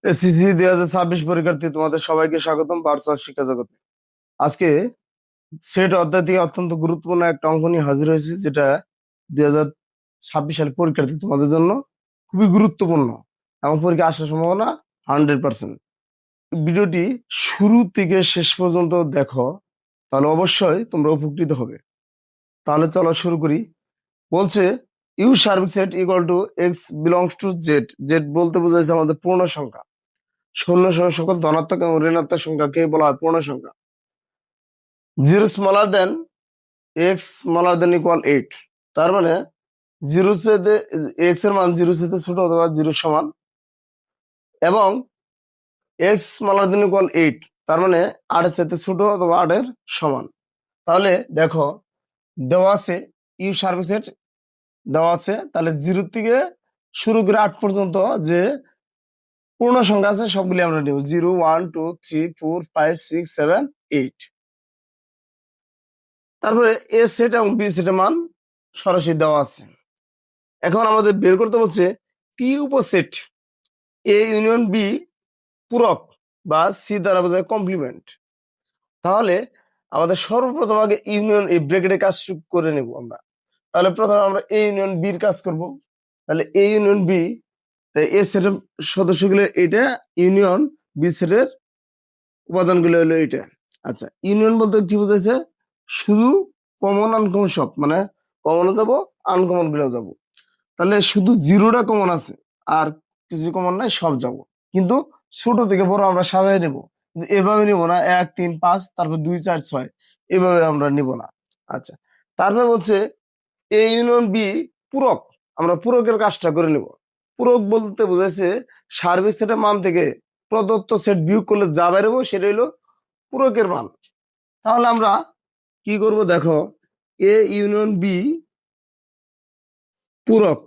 SSC 2026 পরীক্ষার্থী তোমাদের সবাইকে স্বাগতম ভার্চুয়াল শিক্ষা জগতে। আজকে সেট অধ্যায় থেকে অত্যন্ত গুরুত্বপূর্ণ একটা অঙ্ক নিয়ে হাজির হয়েছে, যেটা 2026 সালের পরীক্ষার্থী তোমাদের জন্য খুবই গুরুত্বপূর্ণ এবং পরীক্ষা আসার সম্ভাবনা 100%। ভিডিওটি শুরু থেকে শেষ পর্যন্ত দেখো, তাহলে অবশ্যই তোমরা উপকৃত হবে। তাহলে চলো শুরু করি। বলছে U service set equal to X belongs to Z. Z বলতে বোঝাচ্ছে আমাদের পূর্ণ সংখ্যা। শূন্য সহ সকল ধনাত্মক এবং ঋণাত্মক সংখ্যাকে বলা হয় পূর্ণ সংখ্যা। 0 স্মলার দেন এক্স স্মলার দেন ইকুয়াল 8। তার মানে জিরো চেয়ে এক্স এর মান 0 চেয়ে ছোট অথবা 0 সমান, এবং এক্স স্মলার দেন ইকুয়াল 8, তার মানে 8 এর চেয়ে ছোট অথবা 8 এর সমান। তাহলে দেখো দেওয়া আছে ইউ সার্ভিস সেট দেওয়া আছে, তাহলে 0 থেকে শুরু করে 8 পর্যন্ত যে পূর্ণ সংখ্যা আছে সবগুলি আমরা নিব। 0 1 2 3 4 5 6 7 8। তারপরে এ সেট এবং বি সেটের মান সরাসরি দেওয়া আছে। এখন আমাদের বের করতে বলছে পি উপসেট এ ইউনিয়ন বি পূরক বা সি দ্বারা বোঝায় কমপ্লিমেন্ট। তাহলে আমাদের সর্বপ্রথম আগে ইউনিয়ন এই ব্র্যাকেটে কাজ করে নেব আমরা। তাহলে প্রথমে আমরা এ ইউনিয়ন বির কাজ করব। তাহলে এ ইউনিয়ন বি, এ সেটের সদস্যগুলো এটা, ইউনিয়ন বি সেটের উপাদানগুলো হলো এটা। আচ্ছা, ইউনিয়ন বলতে কি বোঝাচ্ছে? শুধু কমন আনকমন সব, মানে কমনও যাবো আনকমন গুলো যাবো। তাহলে শুধু জিরোটা কমন আছে, আর কিছু কমন নাই, সব যাব। কিন্তু ছোট থেকে বড় আমরা সাজাই নেব, কিন্তু এভাবে নিব না 1 3 5 তারপর 2 4 6, এভাবে আমরা নিব না। আচ্ছা, তারপরে বলছে এ ইউনিয়ন বি পূরক। আমরা পূরকের কাজটা করে নিব। পূরক বলতে বোঝাচ্ছে সার্বিক সেটের মান থেকে প্রদত্ত সেট বিয়োগ করলে যা বেরোবো সেটা হলো পূরকের মান। তাহলে আমরা কি করব দেখো, এ ইউনিয়ন বি পূরক।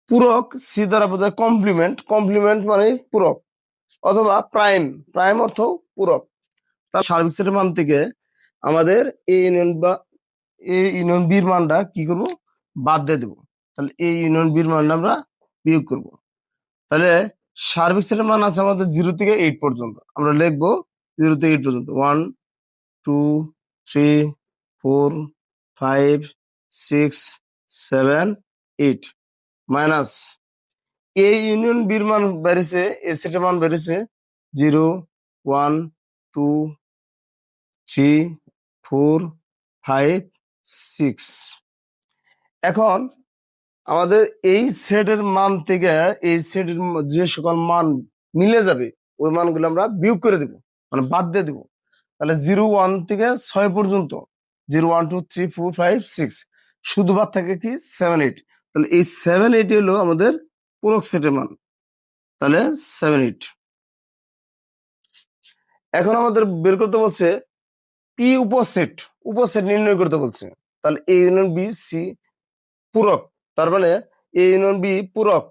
পূরক সি দ্বারা বোঝায় কমপ্লিমেন্ট। কমপ্লিমেন্ট মানে পূরক, অথবা প্রাইম। প্রাইম অর্থ পূরক। তার সার্বিক সেটের মান থেকে আমাদের এ ইউনিয়ন বা এ ইউনিয়ন বির মানটা কি করব, বাদ দিয়ে দেবো। তাহলে এ ইউনিয়ন বির মানটা আমরা বিয়োগ করব। তাহলে সার্বিক সেটের মান আছে আমাদের 0 থেকে 8 পর্যন্ত। আমরা লিখবো 0 থেকে 8 পর্যন্ত। 1 2 3 4 5 6 7 8 মাইনাস এ ইউনিয়ন বির মান বেড়েছে, এ সেটের মান বেড়েছে 0 1 2 3 4 5 6। এখন আমাদের এই সেটের মান থেকে এই সেটের যে সকল মান মিলে যাবে ওই মানগুলো আমরা বিয়োগ করে দেব, মানে বাদ দিয়ে দেবো। তাহলে 0 1 থেকে 6 পর্যন্ত, 0 1 2 3 4 5 6, শুধু বাদ থাকে কি 7 8। তাহলে এই 7 8 হলো আমাদের পূরক সেটের মান। তাহলে 7 8। এখন আমাদের বের করতে বলছে পি উপসেট। উপসেট নির্ণয় করতে বলছে। তাহলে এ ইউনিয়ন বি সি পূরক, তার মানে এ ইউনিয়ন বি পূরক।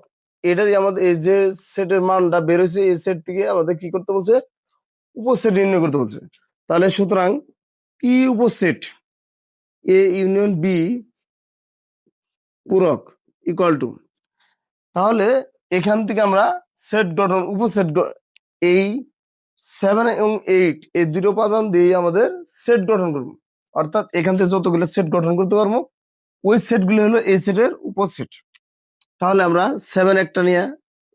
এটাই আমাদের এই যে সেটের মানটা বেরোছে, এই সেট থেকে আমাদের কি করতে বলছে, উপসেট নির্ণয় করতে বলছে। তাহলে সুতরাং পি উপসেট এ ইউনিয়ন বি পূরক ইকুয়াল টু, তাহলে এখান থেকে আমরা সেট গঠন, উপসেট এই 7 এবং 8 এই দুটো উপাদান দিয়ে আমাদের সেট গঠন করবো। অর্থাৎ এখান থেকে যতগুলো সেট গঠন করতে পারবো ওই সেটগুলো হলো এই সেটের উপসেট। তাহলে আমরা 7 একটা নিয়ে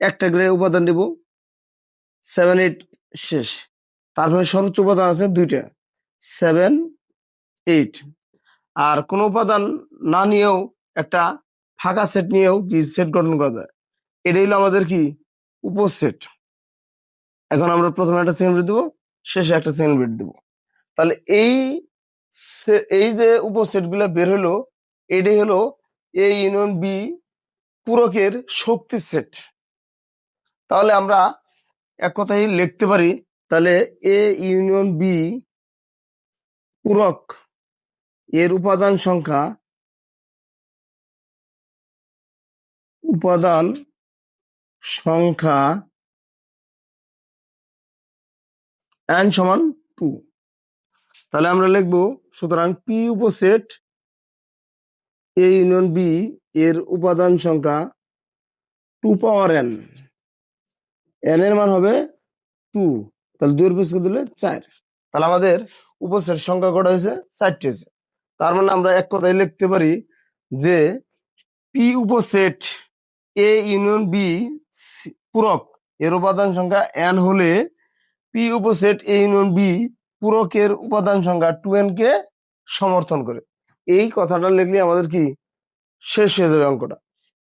একটা করে উপাদান নিব, 7 8 শেষ। তারপরে সর্বোচ্চ উপাদান আছে দুইটা, 7 8। আর কোন উপাদান না নিয়েও একটা ফাঁকা সেট নিয়েও কি সেট গঠন করা যায়। এটা হলো আমাদের কি উপসেট। এখন আমরা প্রথমে একটা সেকেন্ড ব্রেড দেবো, শেষে একটা সেকেন্ড ব্রেড দেবো। তাহলে এই যে উপসেট গুলা বের হলো, এটাই হলো এ ইউনিয়ন বি পূরকের শক্তি সেট। তাহলে আমরা এক কথায় লিখতে পারি, তাহলে এ ইউনিয়ন বি পূরক এর উপাদান সংখ্যা n সমান 2। তাহলে আমরা লিখবো সুতরাং পি উপসেট এ ইউনিয়ন বি এর উপাদান সংখ্যা 2 পাওয়ার n। এন এর মান হবে 2, তাহলে 2 এর পিছনে দিলে 4। তাহলে আমাদের উপসেট সংখ্যা কটা হয়েছে? 4টি হয়েছে। তার মানে আমরা এক কথায় লিখতে পারি যে পি উপসেট এ ইউনিয়ন বি পূরক এর উপাদান সংখ্যা n হলে পি উপসেট এ ইউনিয়ন বি পূরকের উপাদান সংখ্যা 2n কে সমর্থন করে। এই কথাটা লিখলে আমাদের কি শেষ হয়ে যাবে অঙ্কটা।